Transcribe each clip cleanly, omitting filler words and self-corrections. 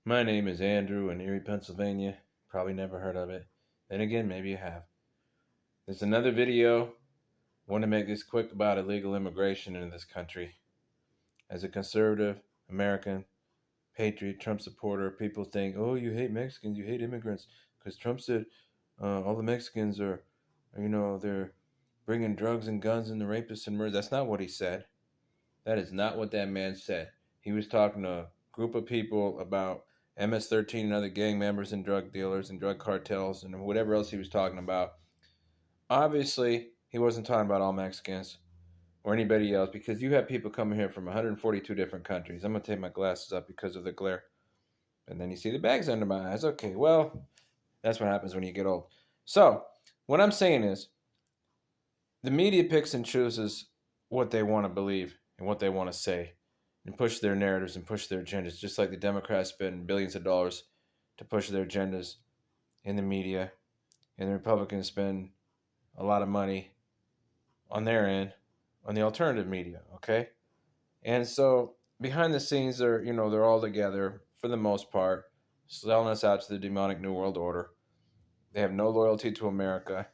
My name is Andrew in Erie, Pennsylvania. Probably never heard of it. Then again, maybe you have. There's another video. I want to make this quick about illegal immigration into this country. As a conservative, American, patriot, Trump supporter, people think, oh, you hate Mexicans, you hate immigrants. Because Trump said all the Mexicans they're bringing drugs and guns and the rapists and murder. That's not what he said. That is not what that man said. He was talking to a group of people about MS-13 and other gang members and drug dealers and drug cartels and whatever else he was talking about. Obviously, he wasn't talking about all Mexicans or anybody else because you have people coming here from 142 different countries. I'm going to take my glasses up because of the glare. And then you see the bags under my eyes. Okay, well, that's what happens when you get old. So, what I'm saying is the media picks and chooses what they want to believe and what they want to say and push their narratives and push their agendas, just like the Democrats spend billions of dollars to push their agendas in the media, and the Republicans spend a lot of money on their end on the alternative media, okay? And so behind the scenes, they're all together for the most part, selling us out to the demonic New World Order. They have no loyalty to America.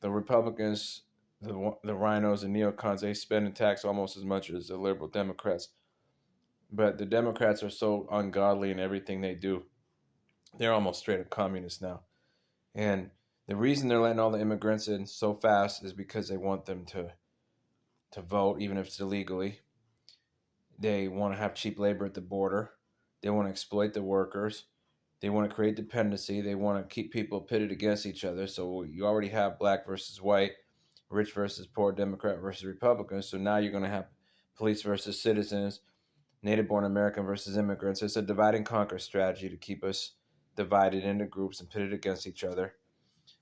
The Republicans, the rhinos and neocons, they spend and tax almost as much as the liberal Democrats. But the Democrats are so ungodly in everything they do. They're almost straight up communists now. And the reason they're letting all the immigrants in so fast is because they want them to vote, even if it's illegally. They want to have cheap labor at the border. They want to exploit the workers. They want to create dependency. They want to keep people pitted against each other. So you already have black versus white, rich versus poor, Democrat versus Republican. So now you're going to have police versus citizens, native-born American versus immigrants. It's a divide and conquer strategy to keep us divided into groups and pitted against each other.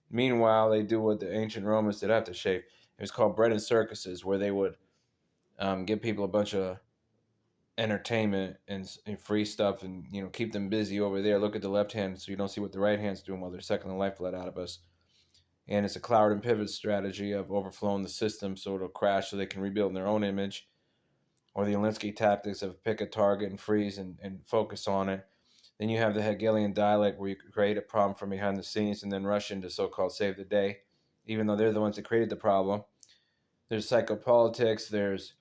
Meanwhile, they do what the ancient Romans did after shave. It was called bread and circuses, where they would give people a bunch of entertainment and free stuff and keep them busy over there. Look at the left hand so you don't see what the right hand's doing while they're sucking the lifeblood out of us. And it's a cloud and pivot strategy of overflowing the system so it'll crash so they can rebuild in their own image, or the Alinsky tactics of pick a target and freeze and focus on it. Then you have the Hegelian dialect where you create a problem from behind the scenes and then rush into so-called save the day, even though they're the ones that created the problem. There's psychopolitics, there's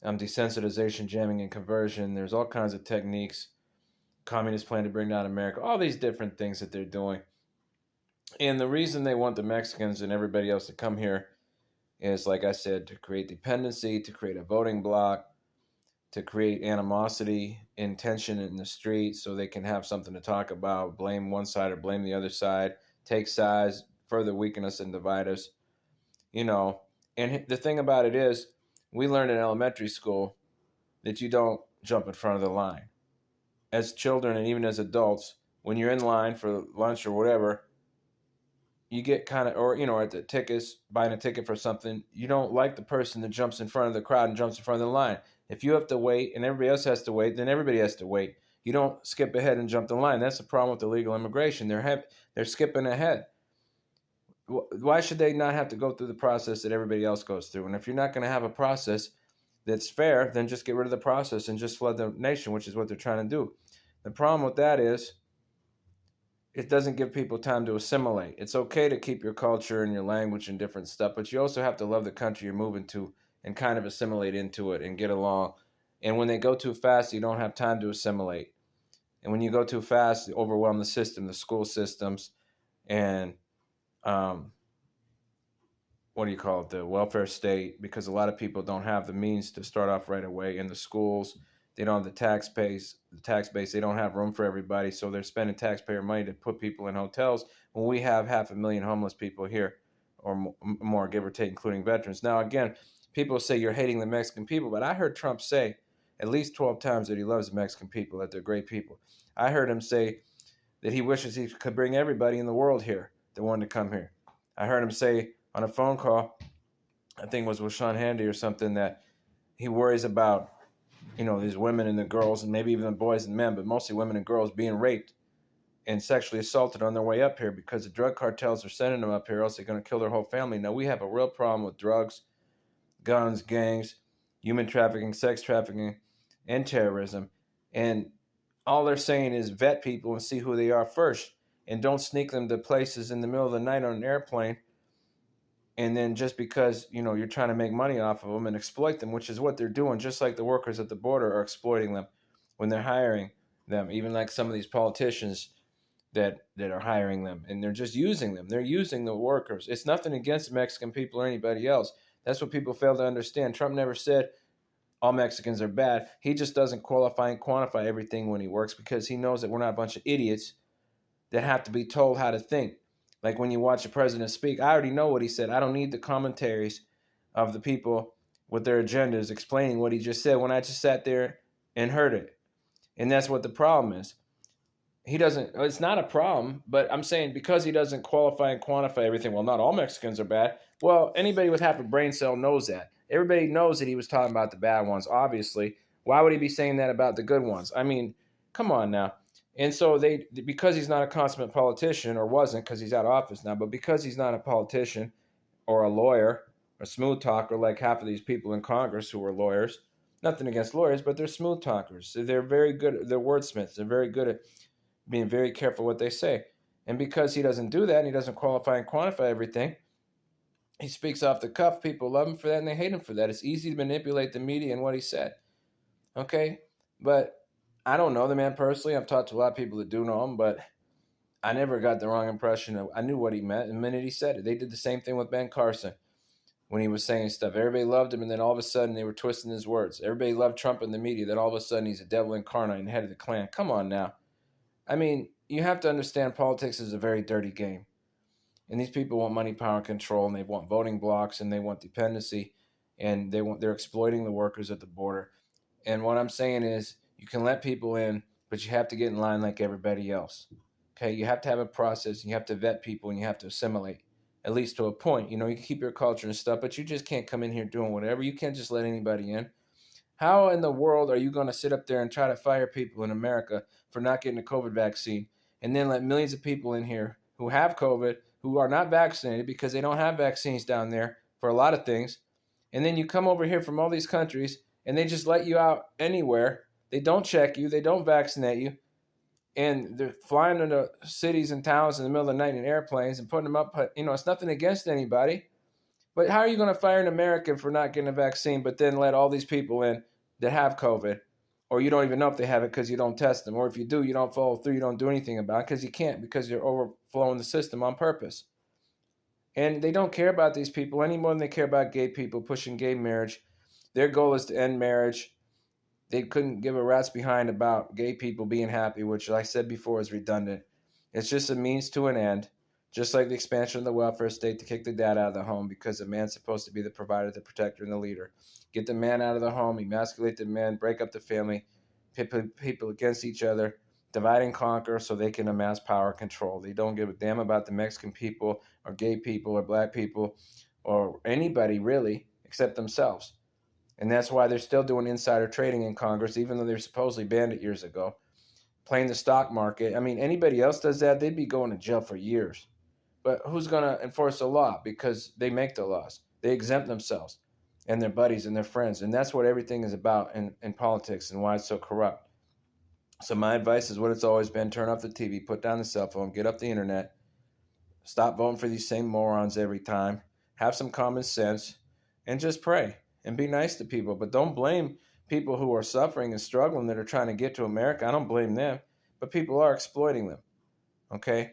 desensitization, jamming, and conversion. There's all kinds of techniques. Communists plan to bring down America, all these different things that they're doing. And the reason they want the Mexicans and everybody else to come here is, like I said, to create dependency, to create a voting bloc, to create animosity and tension in the street so they can have something to talk about, blame one side or blame the other side, take sides, further weaken us and divide us. And the thing about it is, we learned in elementary school that you don't jump in front of the line. As children and even as adults, when you're in line for lunch or whatever, you get kind of, at the tickets, buying a ticket for something, you don't like the person that jumps in front of the crowd and jumps in front of the line. If you have to wait and everybody else has to wait, then everybody has to wait. You don't skip ahead and jump the line. That's the problem with illegal immigration. They're skipping ahead. Why should they not have to go through the process that everybody else goes through? And if you're not going to have a process that's fair, then just get rid of the process and just flood the nation, which is what they're trying to do. The problem with that is it doesn't give people time to assimilate. It's okay to keep your culture and your language and different stuff, but you also have to love the country you're moving to and kind of assimilate into it and get along. And when they go too fast, you don't have time to assimilate. And when you go too fast, you overwhelm the system, the school systems, and the welfare state, because a lot of people don't have the means to start off right away in the schools. They don't have the tax base. They don't have room for everybody, so they're spending taxpayer money to put people in hotels when we have 500,000 homeless people here, or more, give or take, including veterans. Now, again, people say you're hating the Mexican people, but I heard Trump say at least 12 times that he loves the Mexican people, that they're great people. I heard him say that he wishes he could bring everybody in the world here that wanted to come here. I heard him say on a phone call, I think it was with Sean Hannity or something, that he worries about these women and the girls and maybe even the boys and men, but mostly women and girls being raped and sexually assaulted on their way up here because the drug cartels are sending them up here, or else they're going to kill their whole family. Now, we have a real problem with drugs, guns, gangs, human trafficking, sex trafficking, and terrorism. And all they're saying is vet people and see who they are first, and don't sneak them to places in the middle of the night on an airplane. And then just because you're trying to make money off of them and exploit them, which is what they're doing, just like the workers at the border are exploiting them when they're hiring them, even like some of these politicians that are hiring them, and they're just using them. They're using the workers. It's nothing against Mexican people or anybody else. That's what people fail to understand. Trump never said all Mexicans are bad. He just doesn't qualify and quantify everything when he works, because he knows that we're not a bunch of idiots that have to be told how to think. Like when you watch a president speak, I already know what he said. I don't need the commentaries of the people with their agendas explaining what he just said when I just sat there and heard it. And that's what the problem is. He doesn't, it's not a problem, but I'm saying because he doesn't qualify and quantify everything, well, not all Mexicans are bad. Well, anybody with half a brain cell knows that. Everybody knows that he was talking about the bad ones, obviously. Why would he be saying that about the good ones? I mean, come on now. And so because he's not a consummate politician, or wasn't, because he's out of office now, but because he's not a politician or a lawyer, a smooth talker like half of these people in Congress who are lawyers, nothing against lawyers, but they're smooth talkers. They're very good. They're wordsmiths. They're very good at being very careful what they say. And because he doesn't do that, and he doesn't qualify and quantify everything, he speaks off the cuff. People love him for that, and they hate him for that. It's easy to manipulate the media and what he said. Okay? But I don't know the man personally. I've talked to a lot of people that do know him, but I never got the wrong impression. I knew what he meant the minute he said it. They did the same thing with Ben Carson when he was saying stuff. Everybody loved him, and then all of a sudden they were twisting his words. Everybody loved Trump in the media. Then all of a sudden he's a devil incarnate and head of the Klan. Come on now. I mean, you have to understand politics is a very dirty game. And these people want money, power, and control, and they want voting blocks, and they want dependency, and they're exploiting the workers at the border. And what I'm saying is, you can let people in, but you have to get in line like everybody else. Okay, you have to have a process, and you have to vet people, and you have to assimilate, at least to a point. You can keep your culture and stuff, but you just can't come in here doing whatever. You can't just let anybody in. How in the world are you going to sit up there and try to fire people in America for not getting a COVID vaccine, and then let millions of people in here who have COVID, who are not vaccinated because they don't have vaccines down there for a lot of things, and then you come over here from all these countries and they just let you out anywhere. They don't check you. They don't vaccinate you. And they're flying into cities and towns in the middle of the night in airplanes and putting them up. It's nothing against anybody. But how are you going to fire an American for not getting a vaccine, but then let all these people in that have COVID? Or you don't even know if they have it because you don't test them. Or if you do, you don't follow through. You don't do anything about it because you can't, because you're overflowing the system on purpose. And they don't care about these people any more than they care about gay people pushing gay marriage. Their goal is to end marriage. They couldn't give a rat's behind about gay people being happy, which, like I said before, is redundant. It's just a means to an end, just like the expansion of the welfare state to kick the dad out of the home because the man's supposed to be the provider, the protector, and the leader. Get the man out of the home, emasculate the man, break up the family, pit people against each other, divide and conquer so they can amass power and control. They don't give a damn about the Mexican people or gay people or black people or anybody really except themselves. And that's why they're still doing insider trading in Congress, even though they were supposedly banned it years ago. Playing the stock market. I mean, anybody else does that, they'd be going to jail for years. But who's going to enforce the law? Because they make the laws. They exempt themselves and their buddies and their friends. And that's what everything is about in politics and why it's so corrupt. So my advice is what it's always been. Turn off the TV, put down the cell phone, get up the internet, stop voting for these same morons every time, have some common sense, and just pray and be nice to people. But don't blame people who are suffering and struggling that are trying to get to America. I don't blame them, but people are exploiting them, okay?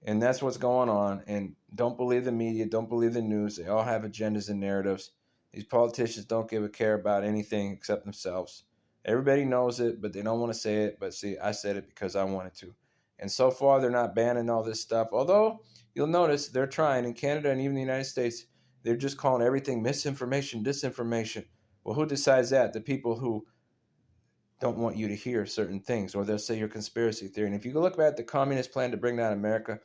And that's what's going on. And don't believe the media, don't believe the news. They all have agendas and narratives. These politicians don't give a care about anything except themselves. Everybody knows it, but they don't want to say it. But see, I said it because I wanted to. And so far, they're not banning all this stuff. Although, you'll notice they're trying in Canada and even the United States. They're just calling everything misinformation, disinformation. Well, who decides that? The people who don't want you to hear certain things, or they'll say you're conspiracy theory. And if you look back at the communist plan to bring down America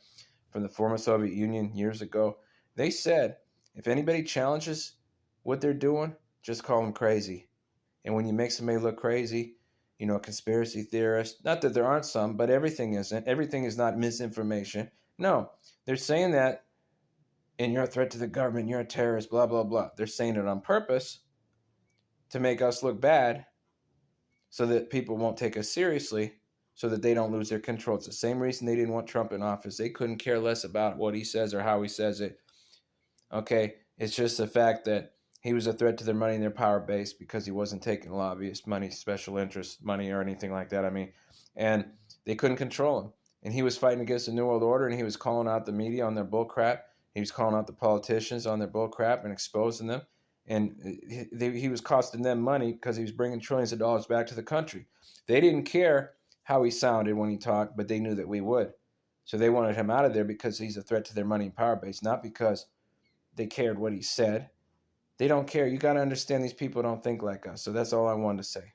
from the former Soviet Union years ago, they said if anybody challenges what they're doing, just call them crazy. And when you make somebody look crazy, a conspiracy theorist, not that there aren't some, but everything isn't. Everything is not misinformation. No, they're saying that, and you're a threat to the government, you're a terrorist, blah, blah, blah. They're saying it on purpose to make us look bad so that people won't take us seriously. so that they don't lose their control. It's the same reason they didn't want Trump in office. They couldn't care less about what he says or how he says it. Okay, it's just the fact that he was a threat to their money and their power base because he wasn't taking lobbyist money, special interest money, or anything like that. I mean, and they couldn't control him. And he was fighting against the New World Order, and he was calling out the media on their bullcrap. He was calling out the politicians on their bullcrap and exposing them. And he was costing them money because he was bringing trillions of dollars back to the country. They didn't care how he sounded when he talked, but they knew that we would. So they wanted him out of there because he's a threat to their money and power base, not because they cared what he said. They don't care. You got to understand these people don't think like us. So that's all I wanted to say.